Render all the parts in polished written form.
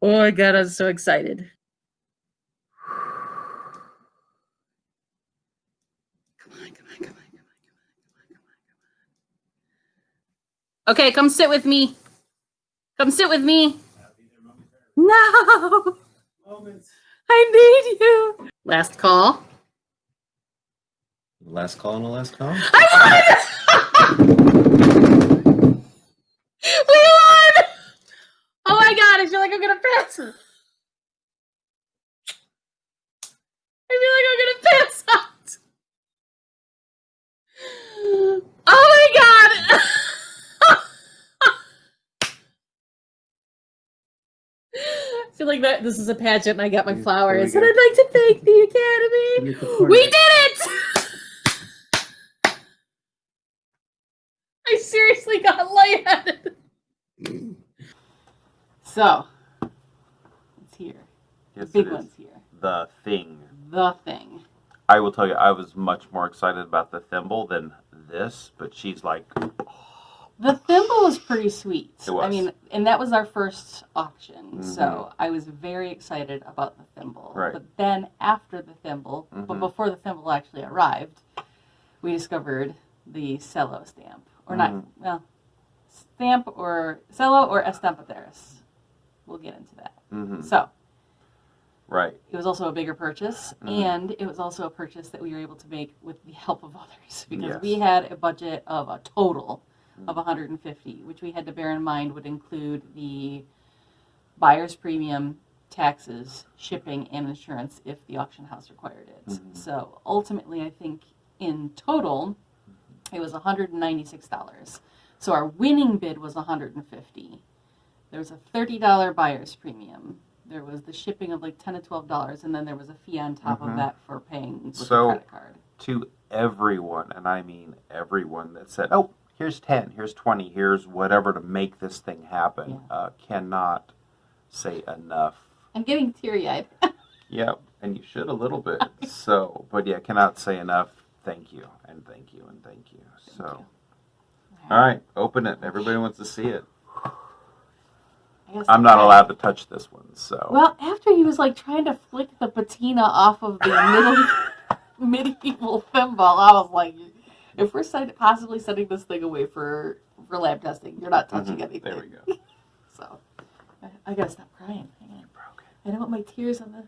Oh my God, I'm so excited. Come on, come on, come on, come on, come on, come on. Okay, come sit with me. Come sit with me. No. I need you. Last call. Last call and the last call? I won! We won! Oh my God, I feel like I'm gonna pass. I feel like I'm gonna pass out. Oh my God! I feel like that this is a pageant and I got my flowers. And I'd like to thank the Academy. We did it! I seriously got lightheaded. So, it's here. Yes, the big one's here. The thing. The thing. I will tell you, I was much more excited about the thimble than this, but she's like... The thimble was pretty sweet. It was. I mean, and that was our first auction, so I was very excited about the thimble. Right. But then after the thimble, but before the thimble actually arrived, we discovered the cello stamp. Or not, well, stamp or cello or Estampaderas. We'll get into that. So, right. It was also a bigger purchase, and it was also a purchase that we were able to make with the help of others, because we had a budget of a total of $150, which we had to bear in mind would include the buyer's premium, taxes, shipping, and insurance if the auction house required it. So ultimately, I think in total, it was $196. So our winning bid was $150. There was a $30 buyer's premium. There was the shipping of like $10 to $12, and then there was a fee on top of that for paying with a credit card. To everyone, and I mean everyone that said, oh, here's 10, here's 20, here's whatever to make this thing happen, cannot say enough. I'm getting teary-eyed. Yeah, and you should a little bit. So, but yeah, cannot say enough. Thank you, and thank you, and thank you. So, all right, open it. Everybody wants to see it. I'm not allowed to touch this one, so. Well, after he was like trying to flick the patina off of the medieval thimble, I was like, if we're possibly sending this thing away for lab testing, you're not touching anything. There we go. So, I gotta stop crying. Hang on. I don't want my tears on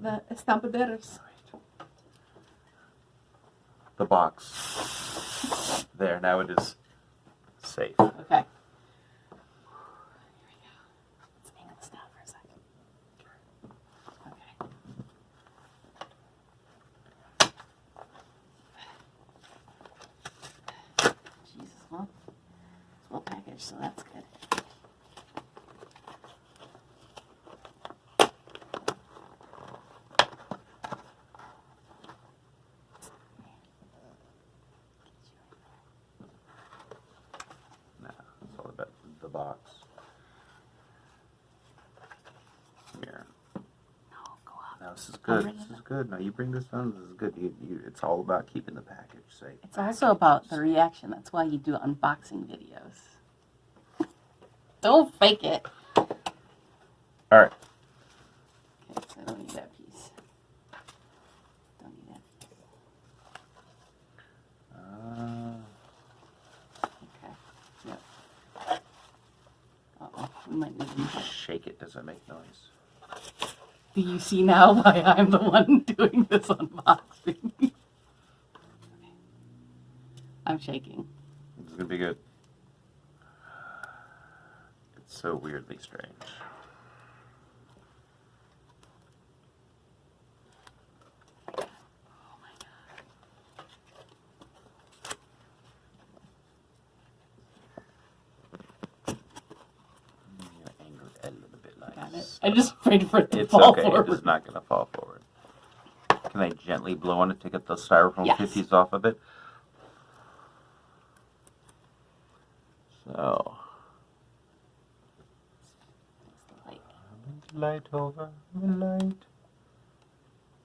the Estampaderas. The box. There, now it is safe. Okay. Package, so that's good. Nah, it's all about the box. Here. No, go up. No, this is good. This is good. No, you bring this on. This is good. It's all about keeping the package safe. It's also about the reaction. That's why you do unboxing videos. Don't fake it. All right. Okay, so I don't need that piece. Don't need that. Okay. Yep. Uh-oh. We might need to shake it. Does it make noise? Do you see now why I'm the one doing this unboxing? I'm shaking. This is going to be good. So weirdly strange. Oh my God. I'm going to angle it a little bit like Got it. I just prayed for it to it's fall okay. forward. It's not going to fall forward. Can I gently blow on it to get those styrofoam 50s off of it? So. Light over the light.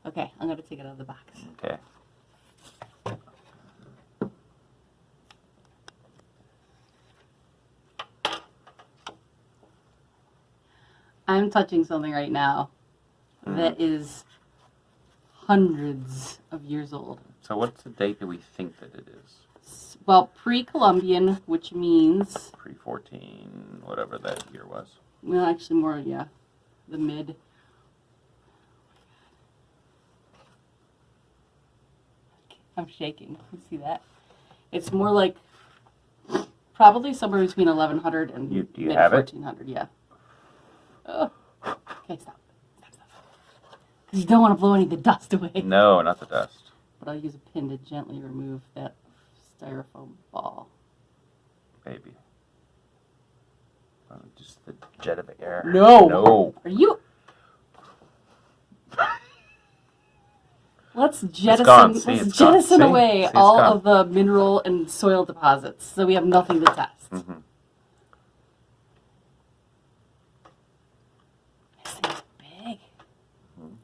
Okay, I'm going to take it out of the box. Okay. I'm touching something right now that is hundreds of years old. So what's the date that we think that it is? Well, pre-Columbian, which means... Pre-14, whatever that year was. Well, actually more, yeah, the mid. I'm shaking. You see that? It's more like probably somewhere between 1100 and do you mid have it? 1400. Yeah. Oh. Okay, stop. Because you don't want to blow any of the dust away. No, not the dust. But I'll use a pin to gently remove that styrofoam ball. Baby. Just the jet of air. No. Are you? Let's jettison away all of the mineral and soil deposits so we have nothing to test. Mm-hmm. This thing's big. Mm-hmm.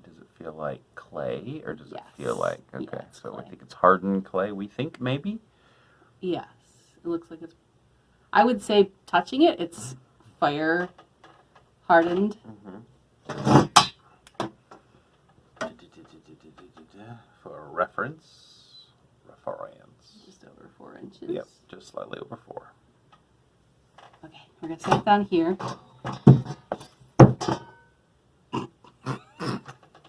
Does it feel like clay or does it feel like, okay, yeah, so clay. I think it's hardened clay, we think maybe? Yes. It looks like it's, I would say touching it, it's fire hardened. Mm-hmm. For reference. Just over 4 inches. Yep, just slightly over 4. Okay, we're going to set it down here.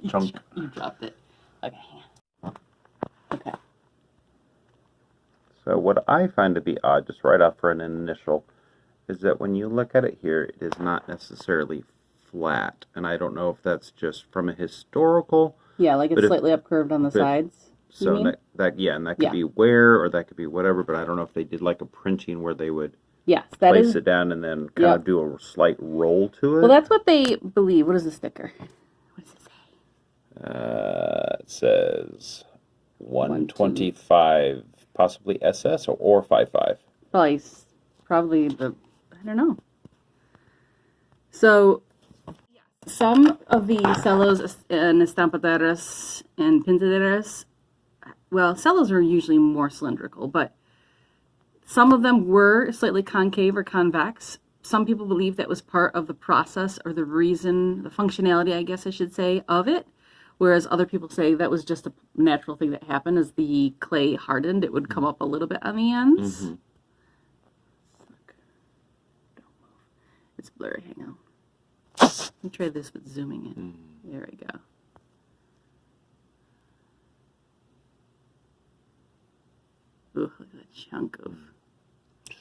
Chunk. You dropped it. Okay, hang on. Okay. So what I find to be odd, just right off for an initial, is that when you look at it here, it is not necessarily flat. And I don't know if that's just from a historical... Yeah, like it's slightly upcurved on the sides. So and that could be wear, or that could be whatever, but I don't know if they did like a printing where they would place it down and then kind of do a slight roll to it. Well, that's what they believe. What is the sticker? What does it say? It says 125, possibly SS or 55. Probably the, I don't know. So, some of the cellos and estampaderas and pintaderas, well, cellos are usually more cylindrical, but some of them were slightly concave or convex. Some people believe that was part of the process or the reason, the functionality, I guess I should say, of it. Whereas other people say that was just a natural thing that happened. As the clay hardened, it would come up a little bit on the ends. Mm-hmm. It's blurry, hang on. Let me try this with zooming in. There we go. Ooh, look at that chunk of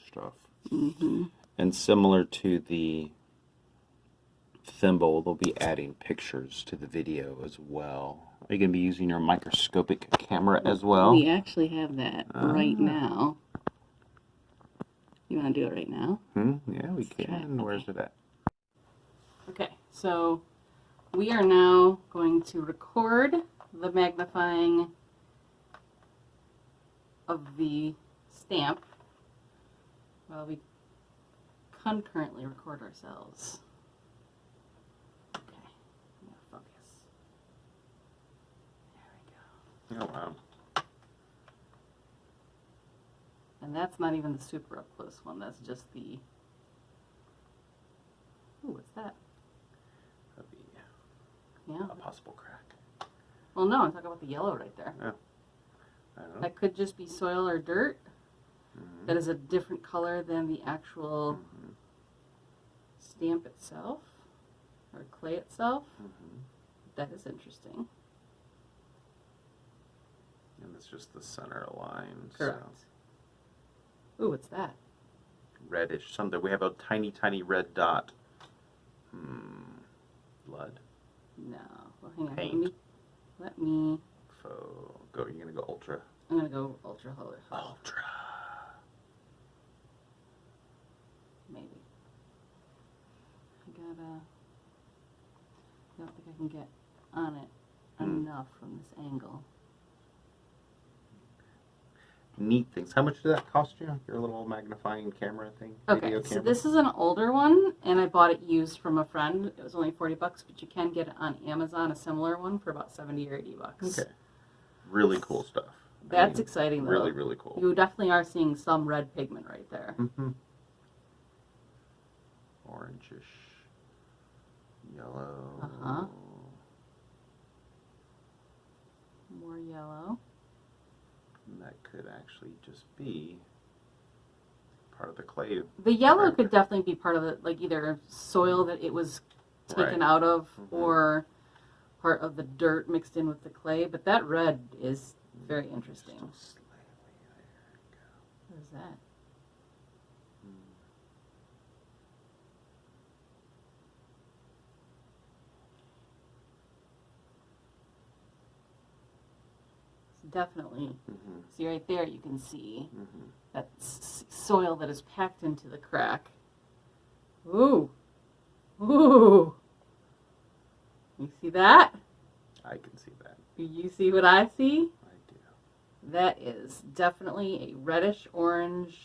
stuff. Mm-hmm. And similar to the thimble, they'll be adding pictures to the video as well. Are you going to be using your microscopic camera as well? We actually have that right now. You want to do it right now? Yeah, we can. Where's it at? Okay, so we are now going to record the magnifying of the stamp while we concurrently record ourselves. Okay, I'm going to focus. There we go. Oh, wow. And that's not even the super up close one, that's just the... Ooh, what's that? That'd be Yeah. a possible crack. Well, no, I'm talking about the yellow right there. Yeah. I don't know. That could just be soil or dirt. Mm-hmm. That is a different color than the actual stamp itself, or clay itself. Mm-hmm. That is interesting. And it's just the center line. Correct. So. Ooh, what's that? Reddish, something. We have a tiny, tiny red dot. Blood. No. Well, hang on. Paint. Let me. So, you're going to go ultra. I'm going to go ultra color. Ultra. Maybe. I don't think I can get on it enough from this angle. Neat things. How much did that cost you? Your little magnifying camera thing? Okay, Video so camera? this is an older one, and I bought it used from a friend. It was only $40, but you can get it on Amazon, a similar one, for about $70 or $80. Okay. Really cool stuff. That's exciting, though. Really, really cool. You definitely are seeing some red pigment right there. Mm-hmm. Orangish, yellow. Uh-huh. More yellow. And that could actually just be part of the clay. The yellow could definitely be part of it, like either soil that it was taken out of, or part of the dirt mixed in with the clay. But that red is very interesting. What is that? Definitely. See right there, you can see that soil that is packed into the crack. Ooh. Ooh. You see that? I can see that. Do you see what I see? I do. That is definitely a reddish orange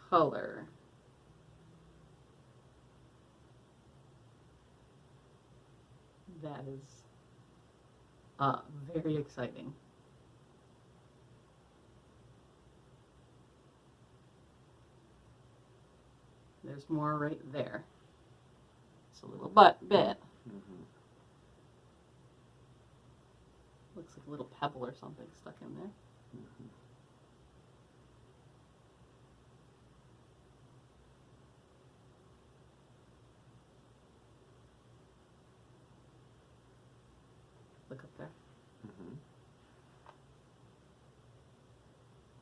color. That is very exciting. There's more right there. It's a little bit. Looks like a little pebble or something stuck in there. Look up there.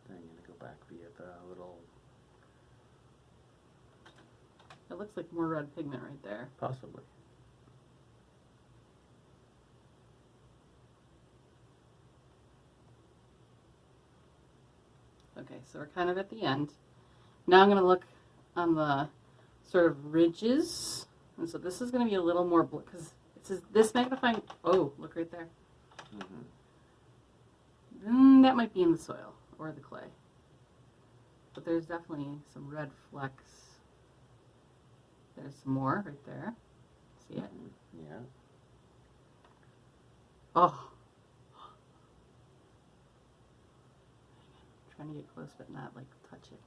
Then I'm going to go back via the little... It looks like more red pigment right there. Possibly. Okay, so we're kind of at the end. Now I'm going to look on the sort of ridges. And so this is going to be a little more blue, because it says this magnifying... Oh, look right there. That might be in the soil or the clay. But there's definitely some red flecks. There's some more right there. See it? Yeah. Oh. Trying to get close but not like touch it.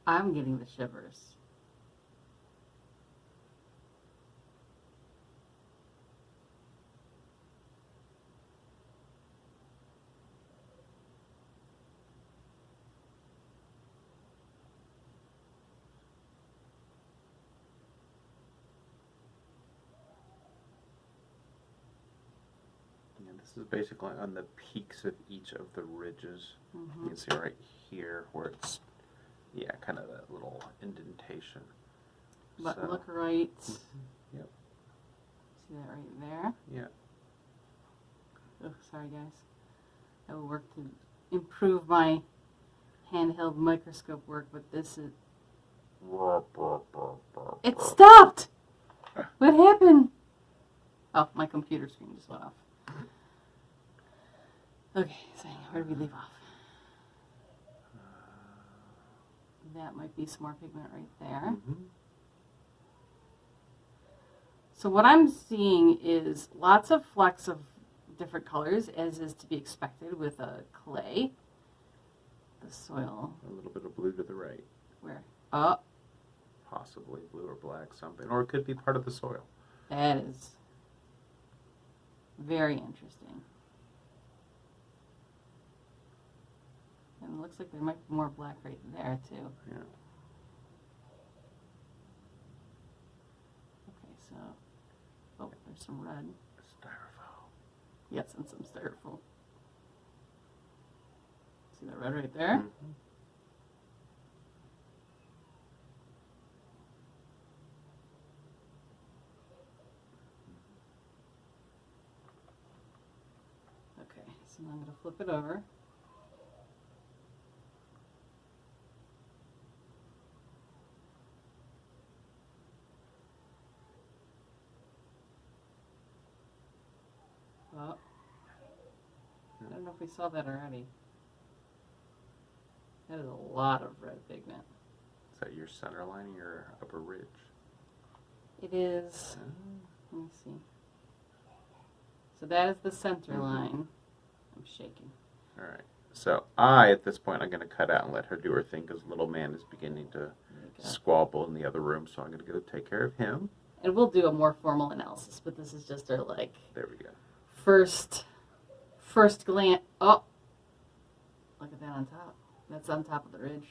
I'm getting the shivers. This is basically on the peaks of each of the ridges. You can see right here where it's, kind of that little indentation. But so, look right. Yep. See that right there? Yeah. Oh, sorry guys. I will work to improve my handheld microscope work, but this is... It stopped! What happened? Oh, my computer screen just went off. Okay, so where do we leave off? That might be some more pigment right there. So what I'm seeing is lots of flecks of different colors, as is to be expected with a clay. The soil. A little bit of blue to the right. Where? Oh. Possibly blue or black, something. Or it could be part of the soil. That is very interesting. And it looks like there might be more black right there, too. Yeah. Okay, so... Oh, there's some red. Styrofoam. Yes, and some styrofoam. See that red right there? Okay, so now I'm going to flip it over. Oh. I don't know if we saw that already. That is a lot of red pigment. Is that your center line or your upper ridge? It is, let me see. So that is the center line. I'm shaking. All right. So at this point, I'm going to cut out and let her do her thing because little man is beginning to squabble in the other room. So I'm going to go take care of him. And we'll do a more formal analysis, but this is just our, there we go. First glance. Oh, look at that on top. That's on top of the ridge.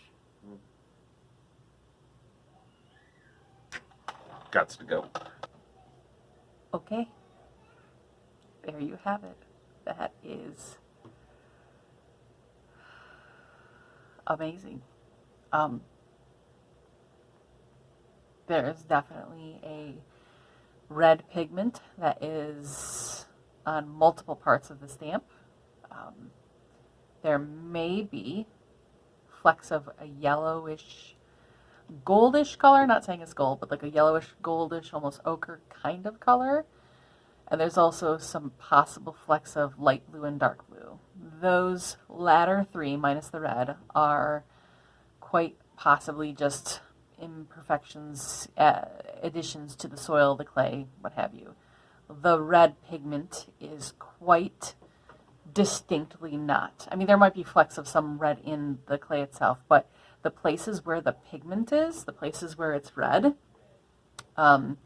Gots to go. Okay. There you have it. That is amazing. There is definitely a red pigment that is on multiple parts of the stamp. There may be flecks of a yellowish, goldish color, not saying it's gold, but like a yellowish, goldish, almost ochre kind of color. And there's also some possible flecks of light blue and dark blue. Those latter three, minus the red, are quite possibly just imperfections, additions to the soil, the clay, what have you. The red pigment is quite distinctly not. I mean, there might be flecks of some red in the clay itself, but the places where the pigment is, the places where it's red, so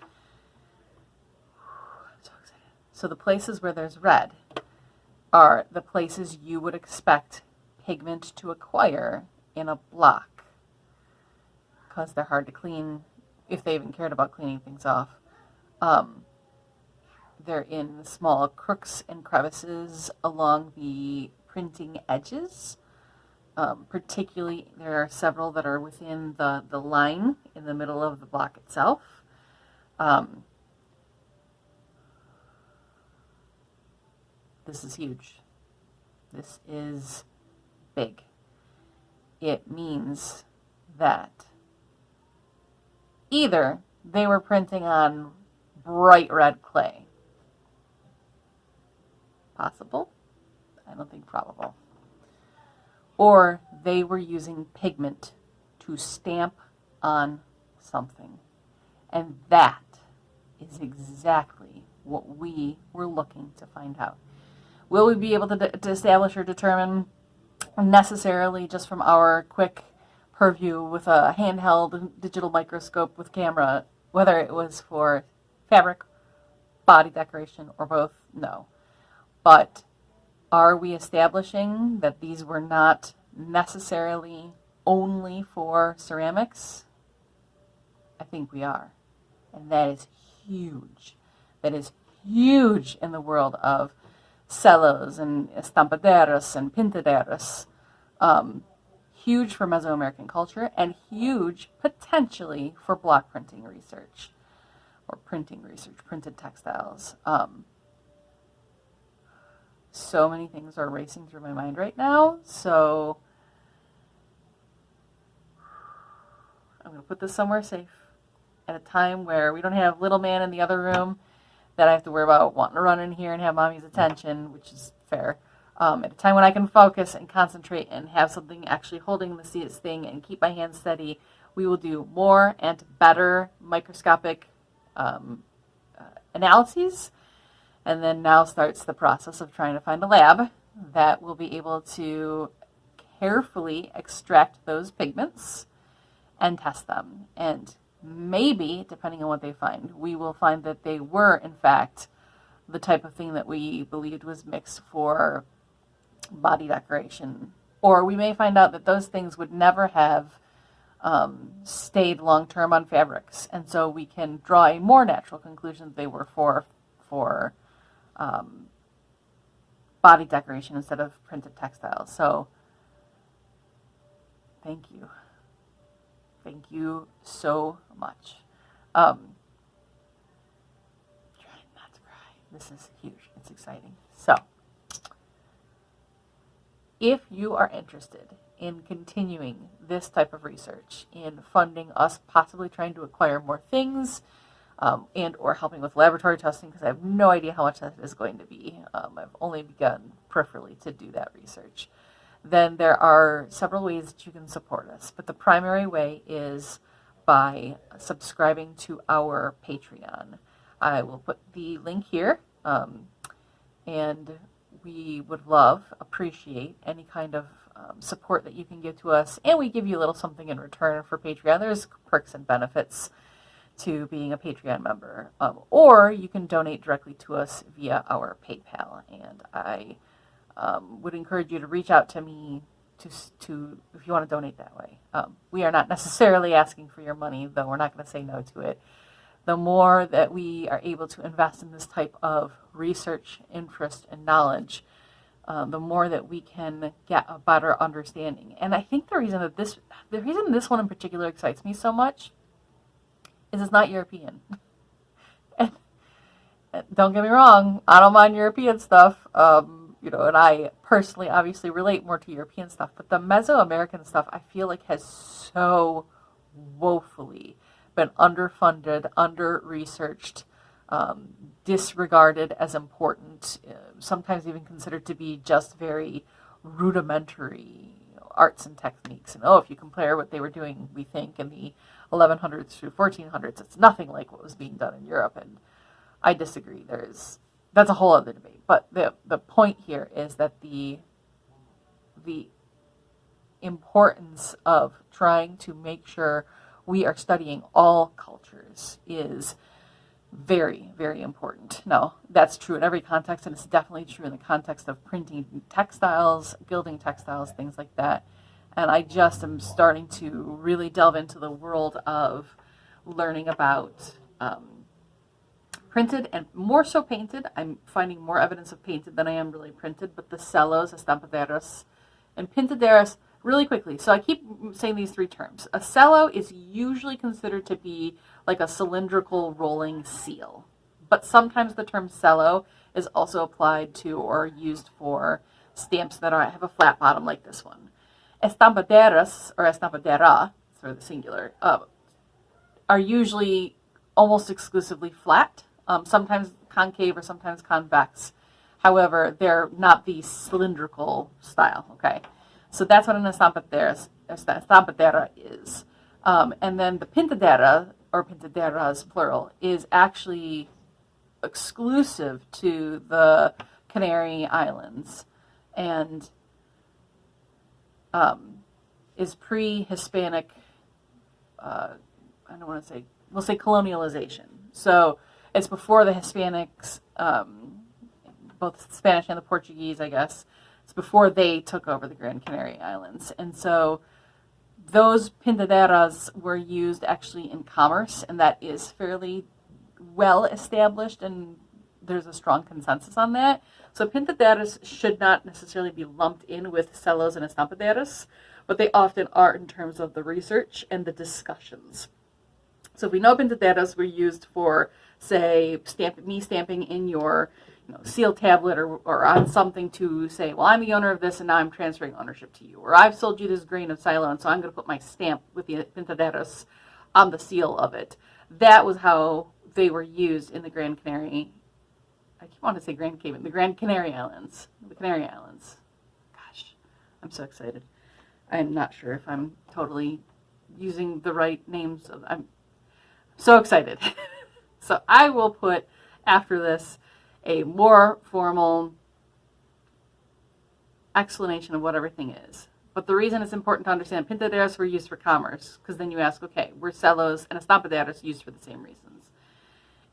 the places where there's red are the places you would expect pigment to acquire in a block, because they're hard to clean, if they even cared about cleaning things off. They're in the small crooks and crevices along the printing edges. Particularly, there are several that are within the line in the middle of the block itself. This is huge. This is big. It means that either they were printing on bright red clay. Possible? I don't think probable. Or they were using pigment to stamp on something. And that is exactly what we were looking to find out. Will we be able to establish or determine necessarily just from our quick purview with a handheld digital microscope with camera, whether it was for fabric, body decoration, or both? No. But are we establishing that these were not necessarily only for ceramics? I think we are. And that is huge. That is huge in the world of cellos and estampaderas and pintaderas. Huge for Mesoamerican culture and huge potentially for block printing research or printing research, printed textiles. So many things are racing through my mind right now. So I'm going to put this somewhere safe at a time where we don't have little man in the other room that I have to worry about wanting to run in here and have mommy's attention, which is fair. At a time when I can focus and concentrate and have something actually holding this thing and keep my hands steady, we will do more and better microscopic analyses. And then now starts the process of trying to find a lab that will be able to carefully extract those pigments and test them. And maybe, depending on what they find, we will find that they were, in fact, the type of thing that we believed was mixed for body decoration. Or we may find out that those things would never have stayed long-term on fabrics. And so we can draw a more natural conclusion that they were for body decoration instead of printed textiles. So thank you. Thank you so much. Trying not to cry. This is huge. It's exciting. So if you are interested in continuing this type of research, in funding us possibly trying to acquire more things, and or helping with laboratory testing, because I have no idea how much that is going to be. I've only begun peripherally to do that research. Then there are several ways that you can support us. But the primary way is by subscribing to our Patreon. I will put the link here, and we would appreciate any kind of support that you can give to us, and we give you a little something in return for Patreon. There's perks and benefits to being a Patreon member, or you can donate directly to us via our PayPal, and I would encourage you to reach out to me to if you want to donate that way. We are not necessarily asking for your money, though we're not going to say no to it. The more that we are able to invest in this type of research, interest, and knowledge, the more that we can get a better understanding. And I think the reason this one in particular excites me so much is it's not European. And don't get me wrong, I don't mind European stuff. And I personally obviously relate more to European stuff, but the Mesoamerican stuff I feel like has so woefully been underfunded, under-researched, disregarded as important, sometimes even considered to be just very rudimentary arts and techniques. And if you compare what they were doing, we think, in the 1100s through 1400s, it's nothing like what was being done in Europe. And I disagree. That's a whole other debate. But the point here is that the importance of trying to make sure we are studying all cultures is very, very important. Now, that's true in every context, and it's definitely true in the context of printing textiles, gilding textiles, things like that. And I just am starting to really delve into the world of learning about printed and more so painted. I'm finding more evidence of painted than I am really printed, but the cellos, estampaderas, and pintaderas, really quickly. So I keep saying these three terms. A cello is usually considered to be like a cylindrical rolling seal, but sometimes the term cello is also applied to or used for stamps that have a flat bottom like this one. Estampaderas, or estampadera, for the singular, are usually almost exclusively flat, sometimes concave or sometimes convex. However, they're not the cylindrical style, okay? So that's what an estampadera is. And then the pintadera, or pintaderas plural, is actually exclusive to the Canary Islands and is pre-Hispanic, we'll say colonialization. So it's before the Hispanics, both Spanish and the Portuguese, I guess. It's before they took over the Grand Canary Islands. And so those pintaderas were used actually in commerce, and that is fairly well established, and there's a strong consensus on that. So pintaderas should not necessarily be lumped in with cellos and estampaderas, but they often are in terms of the research and the discussions. So if we know pintaderas were used for, say, stamping in your seal tablet or on something to say, well, I'm the owner of this and now I'm transferring ownership to you. Or I've sold you this grain of silo and so I'm going to put my stamp with the pintaderas on the seal of it. That was how they were used in the Grand Canary. I keep wanting to say Grand Cayman, the Grand Canary Islands. The Canary Islands. Gosh, I'm so excited. I'm not sure if I'm totally using the right names. I'm so excited. So I will put after this a more formal explanation of what everything is. But the reason it's important to understand pintaderas were used for commerce, because then you ask, okay, were cellos and estampaderas used for the same reasons?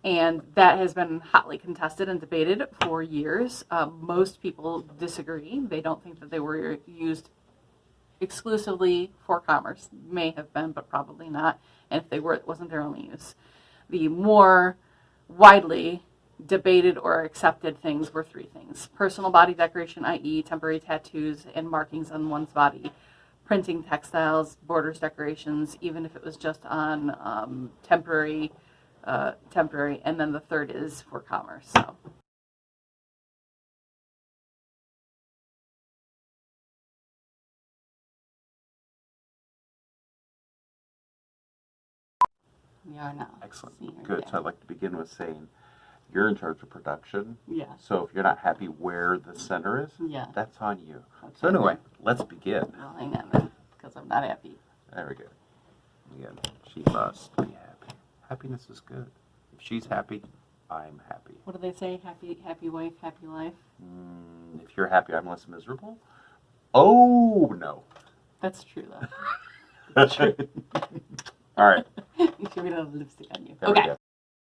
And that has been hotly contested and debated for years. Most people disagree. They don't think that they were used exclusively for commerce. May have been, but probably not. And if they were, it wasn't their only use. The more widely debated or accepted things were three things: personal body decoration, i.e. temporary tattoos and markings on one's body; printing textiles, borders, decorations, even if it was just on temporary, and then the third is for commerce. So. We are now. Excellent. Good. So I'd like to begin with saying you're in charge of production. Yeah. So if you're not happy where the center is, yeah, that's on you. Okay. So anyway, let's begin. Well, hang on then, because I'm not happy. There we go. Again, she must be happy. Happiness is good. If she's happy, I'm happy. What do they say? Happy wife, happy life. If you're happy, I'm less miserable. Oh no. That's true though. That's true. All right. You should have lipstick on you. There we Okay. go.